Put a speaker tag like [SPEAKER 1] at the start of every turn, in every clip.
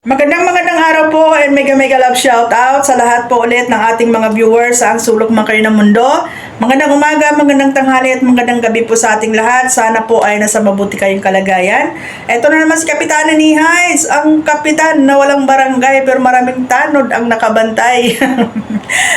[SPEAKER 1] Magandang araw po and mega love shout out sa lahat po ulit ng ating mga viewers sa ang sulok man kayo ng mundo. Magandang umaga, magandang tanghali at magandang gabi po sa ating lahat. Sana po ay nasa mabuti kayong kalagayan. Ito na naman si Kapitana ni Hides, ang kapitan na walang barangay pero maraming tanod ang nakabantay.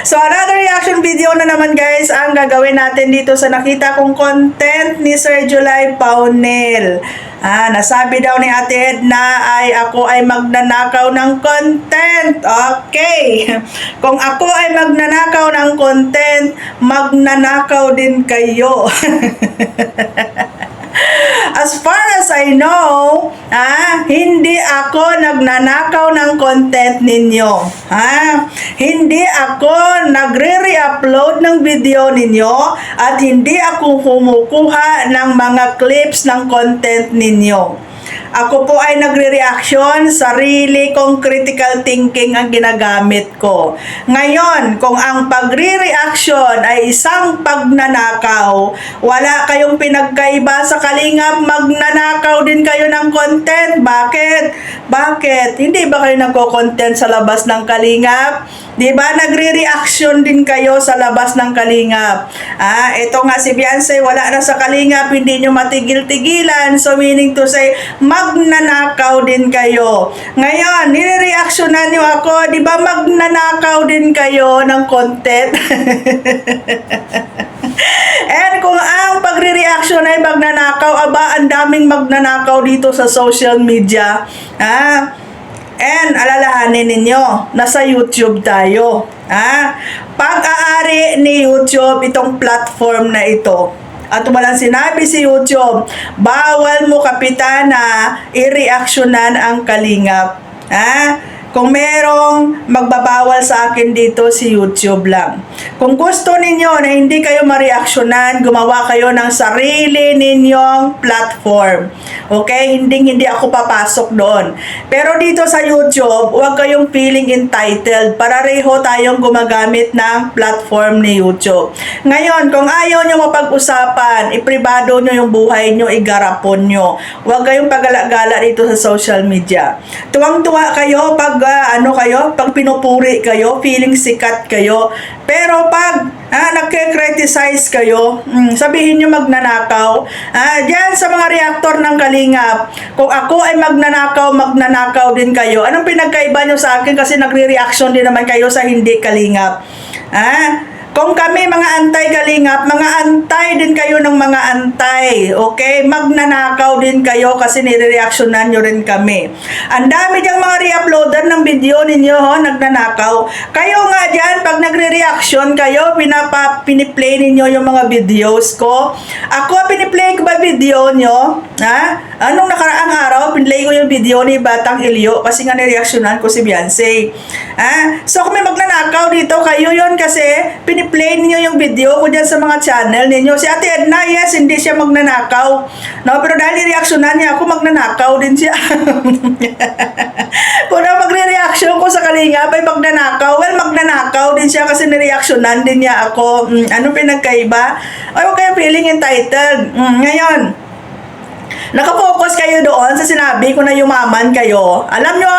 [SPEAKER 1] So another reaction video na naman guys ang gagawin natin dito sa nakita kong content ni Sir July Paunel. Nasabi daw ni Ate Ed na ako ay magnanakaw ng content. Okay. Kung ako ay magnanakaw ng content, magnanakaw din kayo. As far as I know, hindi ako nagnanakaw ng content ninyo. Hindi ako nagre-re-upload ng video ninyo at hindi ako kumukuha ng mga clips ng content ninyo. Ako po ay nagre-reaction, sarili kong critical thinking ang ginagamit ko. Ngayon, kung ang pagre-reaction ay isang pagnanakaw, wala kayong pinagkaiba sa Kalingap, magnanakaw din kayo ng content. Bakit? Bakit? Hindi ba kayo nagko-content sa labas ng Kalingap? Di ba? Nagre-reaction din kayo sa labas ng Kalingap. Ito nga si Beyonce, wala na sa Kalingap, hindi nyo matigil-tigilan. So, meaning to say, magnanakaw din kayo. Ngayon, nire-reactionan nyo ako, di ba magnanakaw din kayo ng content? And kung ang pagre-reaction ay magnanakaw, ang daming magnanakaw dito sa social media. And alalahanin ninyo, nasa YouTube tayo. Pag-aari ni YouTube itong platform na ito. At walang sinabi si YouTube, bawal mo kapitana i-reactionan ang Kalingap. Kung merong magbabawal sa akin dito, si YouTube lang. Kung gusto ninyo na hindi kayo ma-reactionan, gumawa kayo ng sarili ninyong platform. Okay? Hindi ako papasok doon. Pero dito sa YouTube, huwag kayong feeling entitled. Parareho tayong gumagamit ng platform ni YouTube. Ngayon, kung ayaw nyo mapag-usapan, ipribado nyo yung buhay nyo, igarapon nyo. Huwag kayong pagala-gala dito sa social media. Tuwang-tuwa kayo pag pag pinupuri kayo, feeling sikat kayo. Pero pag nagke-criticize kayo, sabihin nyo magnanakaw. Diyan sa mga reactor ng Kalingap, kung ako ay magnanakaw din kayo. Anong pinagkaiba nyo sa akin kasi nagre-reaction din naman kayo sa hindi Kalingap? Kung kami mga anti-Kalingap, mga antay din kayo ng mga antay. Okay? Magnanakaw din kayo kasi nire-reactionan nyo rin kami. Ang dami diyang mga re-uploader ng video ninyo, nagnanakaw. Kayo nga dyan, pag nagre-reaction kayo, piniplay ninyo yung mga videos ko. Ako, piniplay ko ba video nyo? Anong nakaraang araw, pinlay ko yung video ni Batang Ilyo kasi nga nireactionan ko si Beyonce. So, kung may magnanakaw dito, kayo yon kasi piniplay ninyo yung video ko dyan sa mga channel ninyo. Si Ate Edna, yes, hindi siya magnanakaw. No, pero dahil nireactionan niya ako, magnanakaw din siya. Kung na magre-reaction ko sa Kalingap ay magnanakaw, well, magnanakaw din siya kasi nireactionan din niya ako. Anong pinagkaiba? Ay, huwag kayong feeling entitled. Ngayon, nakafocus kayo doon sa sinabi ko na yumaman kayo. Alam nyo,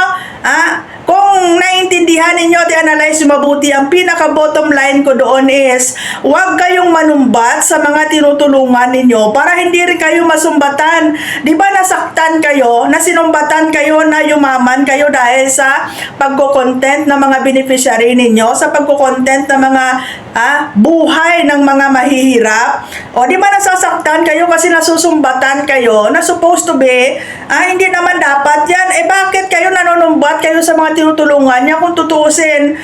[SPEAKER 1] kung naiintindihan ninyo at i-analyze mabuti, ang pinaka-bottom line ko doon is, huwag kayong manumbat sa mga tinutulungan ninyo para hindi rin kayo masumbatan. Di ba nasaktan kayo, nasinumbatan kayo na yumaman kayo dahil sa pagko-content ng mga beneficiary ninyo, sa pagko-content ng mga buhay ng mga mahihirap? O di ba nasasaktan kayo kasi nasusumbatan kayo na supposed to be, hindi naman dapat yan. Bakit kayo nanunumbat kayo sa mga tinutulungan niya? Kung tutuusin,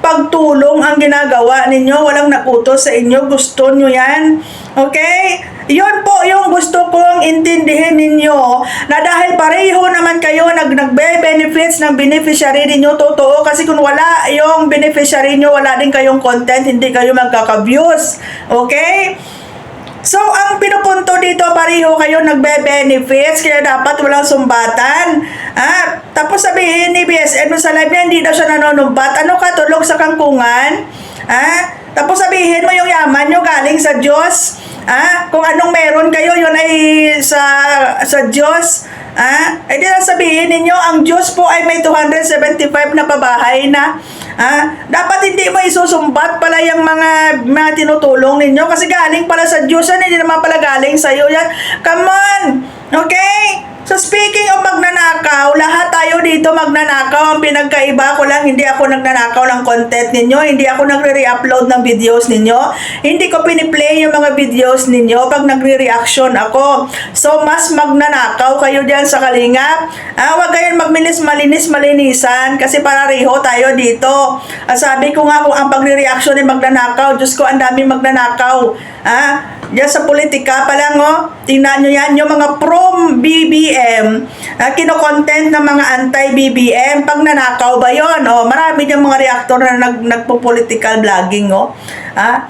[SPEAKER 1] pagtulong ang ginagawa ninyo, walang nakutos sa inyo, gusto nyo yan. Okay? Yun po yung gusto kong intindihin ninyo, na dahil pareho naman kayo nagbe-benefits ng beneficiary ninyo, totoo, kasi kung wala yung beneficiary nyo, wala din kayong content, hindi kayo magkaka-views. Okay? So, ang pinupunto dito, pareho kayo nagbe-benefits, kaya dapat walang sumbatan. Tapos sabihin ni BSN sa live niya, hindi daw siya nanonumbat. Ano ka, tulog sa kangkungan? Tapos sabihin mo yung yaman nyo galing sa Diyos. Kung anong meron kayo, yun ay sa Diyos. Eh di lang sabihin ninyo, ang Diyos po ay may 275 na pabahay na. Dapat hindi mo isusumbat pala yung mga tinutulong ninyo kasi galing pala sa Diyos yan, hindi naman pala galing sa iyo yan. Come on! Okay? So speaking of magnanakaw, lahat tayo dito magnanakaw. Ang pinagkaiba ko lang, hindi ako nagnanakaw ng content ninyo, hindi ako nagre-re-upload ng videos ninyo, hindi ko piniplay yung mga videos ninyo pag nagre-reaction ako. So mas magnanakaw kayo dyan sa Kalingap. Huwag kayong malinisan kasi pareho tayo dito. Sabi ko nga kung ang pagre-reaction ay magnanakaw, Diyos ko, ang daming magnanakaw. Diyan sa politika pa lang, tingnan nyo yan, yung mga pro-BBM, kinokontent ng mga anti-BBM, pag nanakaw ba yun? Marami yung mga reaktor na nagpo-political vlogging,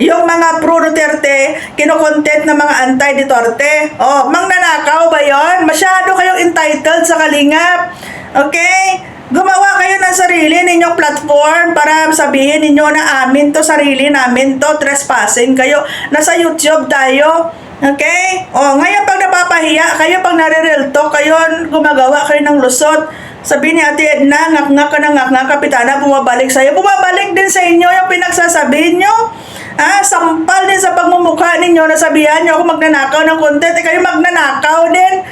[SPEAKER 1] yung mga pro-Duterte, kinokontent ng mga anti-Duterte, magnanakaw ba yun? Masyado kayong entitled sa Kalingap, okay? Gumawa kayo ng sarili ninyong platform para sabihin ninyo na amin to, sarili namin to, trespassing kayo. Nasa YouTube tayo. Okay? Ngayon pag napapahiya kayo, pag nare-real talk kayo, gumagawa kayo ng lusot. Sabi ni Ate Edna, ngak-ngak ka na ngak-ngak, kapitana, bumabalik sa'yo. Bumabalik din sa inyo yung pinagsasabihin nyo. Sampal din sa pagmumukha ninyo, nasabihan nyo ako magnanakaw ng content, kayo magnanakaw din.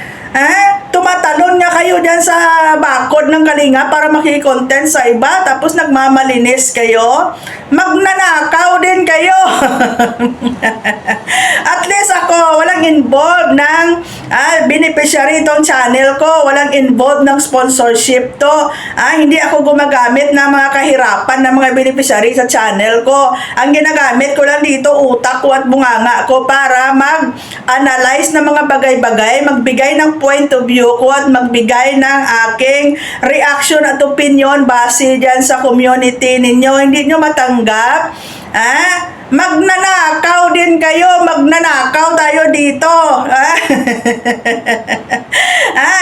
[SPEAKER 1] Tumatalon nga kayo dyan sa bakod ng Kalinga para makikontent sa iba, tapos nagmamalinis kayo, magnanakaw din kayo. At least ako, walang involved ng beneficiary itong channel ko, walang involved ng sponsorship to. Hindi ako gumagamit ng mga kahirapan ng mga beneficiary sa channel ko. Ang ginagamit ko lang dito, utak ko at bunganga ko para mag-analyze ng mga bagay-bagay, magbigay ng point of view ko at magbigay ng aking reaction at opinion base dyan sa community ninyo. Hindi nyo matanggap? Magnanakaw din kayo, magnanakaw tayo dito.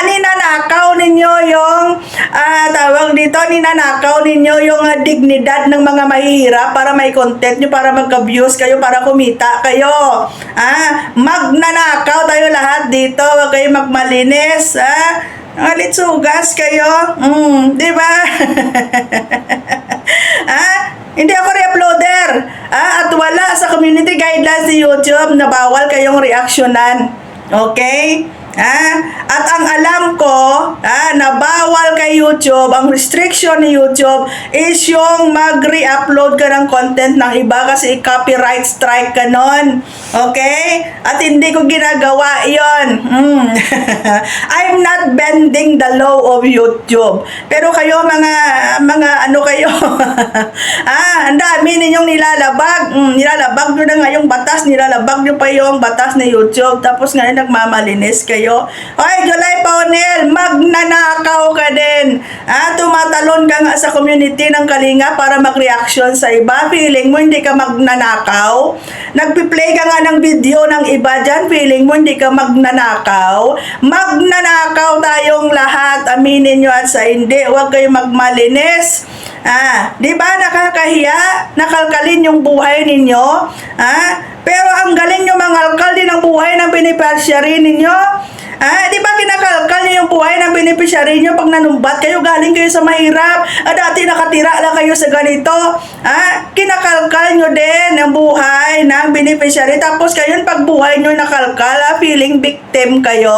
[SPEAKER 1] Ninanakaw ninyo yung tawag dito, ninanakaw ninyo yung dignidad ng mga mahihirap para may content nyo, para magka-views kayo, para kumita kayo. Magnanakaw tayo lahat dito, huwag kayo magmalinis. Litsugas kayo. Di ba? Hindi ako re-uploader. At wala sa community guidelines ni YouTube na bawal kayong reaksyonan. Okay? At ang alam ko na bawal kay YouTube, ang restriction ni YouTube is yung mag-re-upload ka ng content ng iba kasi copyright strike ka nun. Okay? At hindi ko ginagawa yon. I'm not bending the law of YouTube. Pero kayo mga ano kayo, ang dami ninyong nilalabag. Nilalabag nyo na nga yung batas, nilalabag nyo pa yung batas ni YouTube. Tapos ngayon nagmamalinis kayo. Oy, July Paunel, magnanakaw ka din. Tumatalon ka nga sa community ng Kalinga para mag-reaction sa iba. Feeling mo hindi ka magnanakaw? Nagpi-play ka nga ng video ng iba dyan. Feeling mo hindi ka magnanakaw? Magnanakaw tayong lahat. Aminin nyo at sa hindi. Huwag kayong magmalinis. Di ba nakakahiya? Nakalkalin yung buhay ninyo. Pero ang galing nyo mangalkal din ang buhay ng beneficiary ninyo. Di ba kinakalkal nyo yung buhay ng beneficiary nyo pag nanumbat kayo, galing kayo sa mahirap, dati nakatira lang kayo sa ganito, kinakalkal nyo din ang buhay ng beneficiary, tapos kayo pag buhay nyo nakalkal, feeling victim kayo,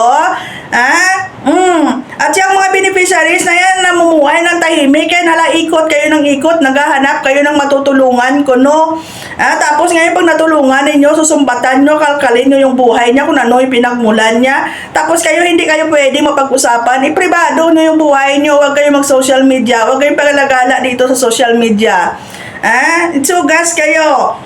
[SPEAKER 1] at yung mga beneficiaries na yan, namumuhay ng tahimik, kaya nalaikot kayo ng ikot, naghahanap kayo ng matutulungan kuno. Tapos ngayon pag natulungan ninyo, susumbatan nyo, kalkalin nyo yung buhay niya, kung ano yung pinagmulan niya. Tapos kayo, hindi kayo pwede mapag-usapan, ipribado nyo yung buhay nyo, huwag kayo mag-social media, huwag kayong pagalagala dito sa social media. Itsugas kayo.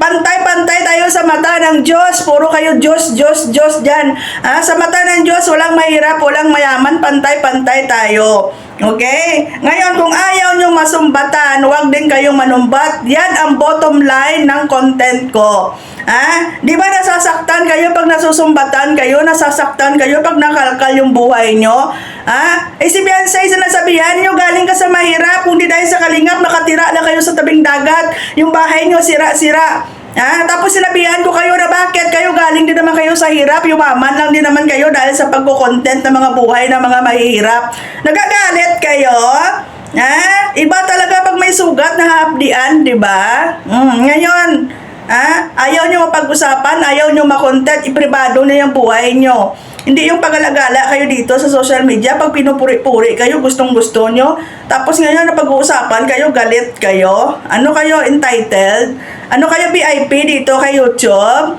[SPEAKER 1] Pantay-pantay tayo sa mata ng Diyos. Puro kayo Diyos, Diyos, Diyos dyan. Sa mata ng Diyos, walang mahirap, walang mayaman, pantay-pantay tayo. Okay? Ngayon, kung ayaw nyong masumbatan, huwag din kayong manumbat. Yan ang bottom line ng content ko. Di ba nasasaktan kayo pag nasusumbatan kayo, nasasaktan kayo pag nakalkal yung buhay nyo? Si Beyonce, sinasabihan nyo, galing ka sa mahirap, kung di dahil sa Kalingap, nakatira lang kayo sa tabing dagat, yung bahay nyo sira-sira. Tapos sinabihan ko kayo na bakit kayo galing din naman kayo sa hirap, yumaman lang din naman kayo dahil sa pagko-content ng mga buhay ng mga mahihirap. Nagagalit kayo? Iba talaga pag may sugat na hapdian, di ba? Ngayon, ayaw nyo mapag-usapan, ayaw nyo makontent, ipribado na yung buhay nyo. Hindi yung pag-alagala kayo dito sa social media, pag pinupuri-puri kayo, gustong-gusto nyo. Tapos ngayon na pag-uusapan kayo, galit kayo. Ano kayo entitled? Ano kayo VIP dito kay YouTube?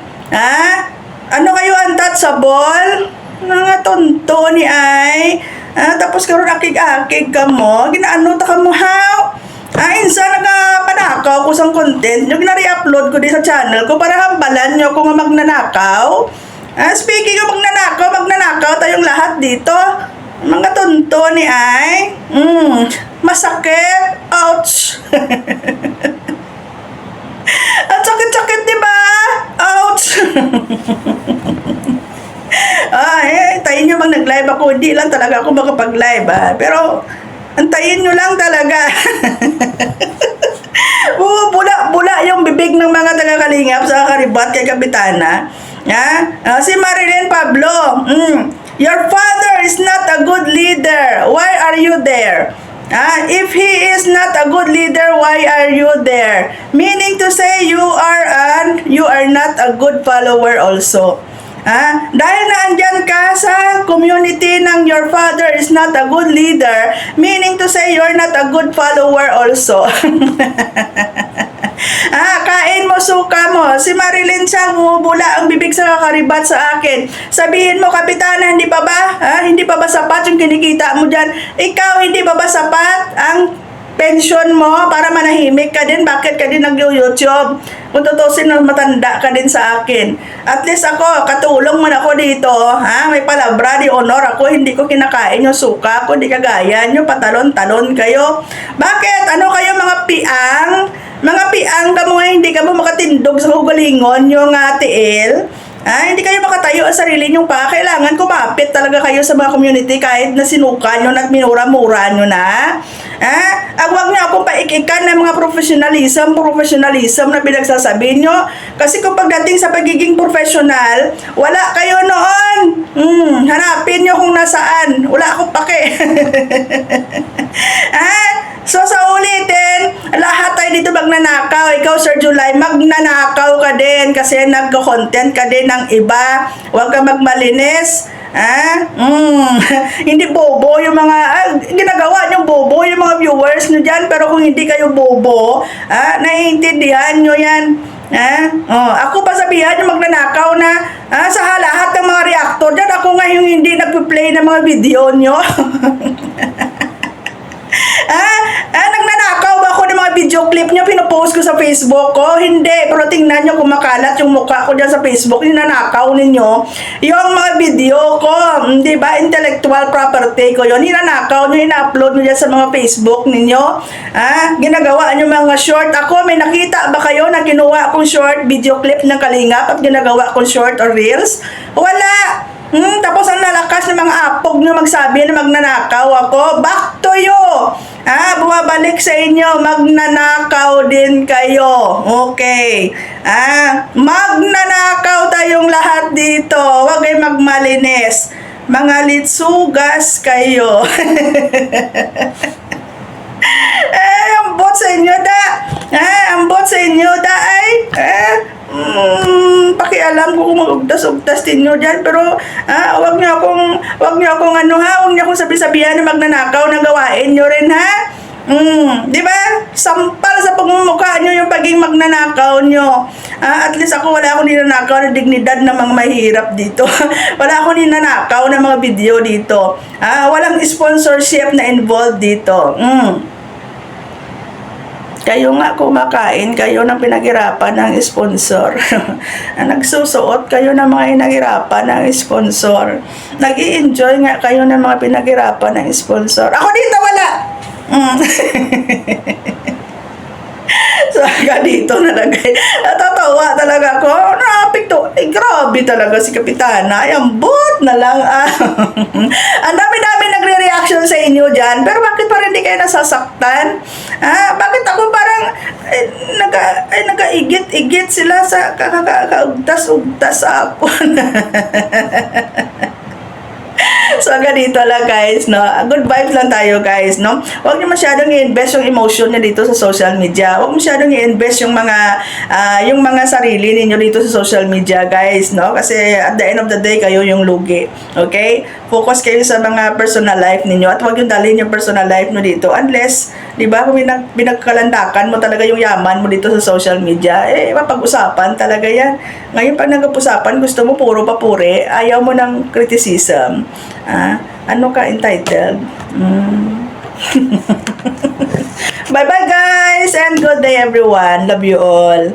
[SPEAKER 1] Ano kayo untouchable? Mga tonto ni ay. Tapos karon akig-akig ka mo, ginaano ta ka mo how? Insa nagapanakaw ko sang content, yung gina-re-upload ko di sa channel ko para hambalan nyo kung magnanakaw. Speaking of magnanakaw tayong lahat dito. Mga tonto ni ay. Masakit. Ouch. Ang sakit-sakit, di ba? Ouch. Tayin nyo nag-live ako. Hindi lang talaga ako makapag-live. Pero, antayin nyo lang talaga. Bula yung bibig ng mga taga-kalingap sa karibat kay Kapitana. Si Marilyn Pablo, your father is not a good leader. Why are you there? If he is not a good leader, why are you there? Meaning to say you are not a good follower also. Dahil naandyan ka sa community ng your father is not a good leader, meaning to say you're not a good follower also. Kain mo, suka mo. Si Marilyn siya, bumubula ang bibig sa kakaribat sa akin. Sabihin mo, Kapitana, hindi pa ba? Hindi pa ba sapat yung kinikita mo dyan? Ikaw, hindi pa ba sapat ang pension mo para manahimik ka din? Bakit ka din nag-YouTube? Kung tutusin na matanda ka din sa akin. At least ako, katulong man ako dito. May palabra, di honor ako. Hindi ko kinakain yung suka ko. Hindi kagaya nyo, patalon-talon kayo. Bakit? Ano kayo mga piang? Mga piang ka mo nga, hindi ka mo makatindog sa hugalingon yung tiil. Hindi kayo makatayo ang sarili nyong pa. Kailangan kumapit talaga kayo sa mga community kahit na sinuka nyo at minura-mura nyo na. Huwag nyo akong paikikan ng mga professionalism na pinagsasabi nyo. Kasi kung pagdating sa pagiging professional, wala kayo noon. Hanapin nyo kung nasaan. Wala akong pake. So sa ulitin, lahat tayo dito magnanakaw. Ikaw, Sir July, magnanakaw ka din kasi nagko-content ka din ng iba. Huwag ka magmalinis. Hindi bobo yung mga ginagawa nyo, bobo yung mga viewers nyo dyan. Pero kung hindi kayo bobo, naiintindihan nyo yan. Ako pa sabihan yung magnanakaw na sa lahat ng mga reactor dyan, ako nga yung hindi nagpa-play ng mga video nyo. Nagnanakaw ba ako ng mga video clip nyo, pinopost ko sa Facebook ko? Hindi, pero tingnan nyo kumakalat yung mukha ko dyan sa Facebook, ninanakaw ninyo yung mga video ko, di ba? Intellectual property ko yun, ninanakaw nyo, ina-upload nyo dyan sa mga Facebook ninyo. Ginagawa nyo mga short. Ako, may nakita ba kayo na kinuha akong short video clip ng Kalingap at ginagawa akong short or reels? Wala. Tapos ang lalakas ng mga apog nyo magsabi na magnanakaw ako. Back to you. Bumabalik sa inyo, magnanakaw din kayo. Okay. Magnanakaw tayong lahat dito. Huwag kayo magmalinis. Mga litsugas kayo. Ang bot sa inyo da. Ang bot sa inyo da ay. Pakialam ko kung mag-ugtas-ugtas ninyo dyan, pero wag niyo akong sabi-sabihan na magnanakaw na gawain nyo rin, di ba? Sampal sa pagmumukha nyo yung pagiging magnanakaw nyo. At least ako, wala akong ninanakaw na dignidad ng mga mahirap dito. Wala akong ninanakaw na mga video dito. Walang sponsorship na involved dito. Kayo nga kumakain, kayo ng pinaghirapan ng sponsor. Nagsusuot kayo ng mga pinaghirapan ng sponsor. Nag-i-enjoy nga kayo ng mga pinaghirapan ng sponsor. Ako dito wala! So, dito nalagay. Natatawa talaga ako. Napikto. Grabe talaga si Kapitana. Ay, ambot na lang. Ang dami-dami nagre-reaction reaction sa inyo dyan, pero bakit parang hindi kayo nasasaktan? Bakit ako parang nagaigit-igit sila sa kaugtas-ugtas ako? So, ganito lang guys, no? Good vibes lang tayo guys, no? Huwag niyo masyadong i-invest yung emotion niyo dito sa social media. Huwag masyadong i-invest yung mga sarili ninyo dito sa social media guys, no? Kasi at the end of the day, kayo yung lugi. Okay? Focus kayo sa mga personal life ninyo at huwag yung dalhin yung personal life mo dito unless, di ba, kung pinagkalandakan mo talaga yung yaman mo dito sa social media, mapag-usapan talaga yan. Ngayon, pag nag-usapan, gusto mo puro papuri, ayaw mo ng criticism. Ano ka entitled? Bye-bye guys and good day everyone. Love you all.